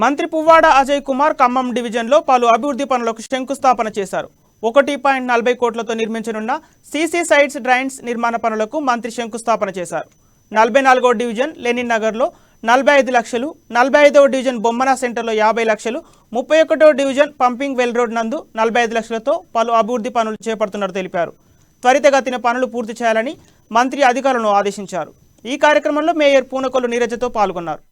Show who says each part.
Speaker 1: మంత్రి పువ్వాడ అజయ్ కుమార్ ఖమ్మం డివిజన్లో పలు అభివృద్ధి పనులకు శంకుస్థాపన చేశారు. 1.40 కోట్లతో నిర్మించనున్న సీసీ సైడ్స్ డ్రైన్స్ నిర్మాణ పనులకు మంత్రి శంకుస్థాపన చేశారు. 44వ డివిజన్ లెనిన్ నగర్లో 45 లక్షలు, 45వ డివిజన్ బొమ్మన సెంటర్లో 50 లక్షలు, 31వ డివిజన్ పంపింగ్ వెల్ రోడ్ నందు 45 లక్షలతో పలు అభివృద్ధి పనులు చేపడుతున్నట్టు తెలిపారు. త్వరితగతిన పనులు పూర్తి చేయాలని మంత్రి అధికారులను ఆదేశించారు. ఈ కార్యక్రమంలో మేయర్ పూనకొల్లు నీరజతో పాల్గొన్నారు.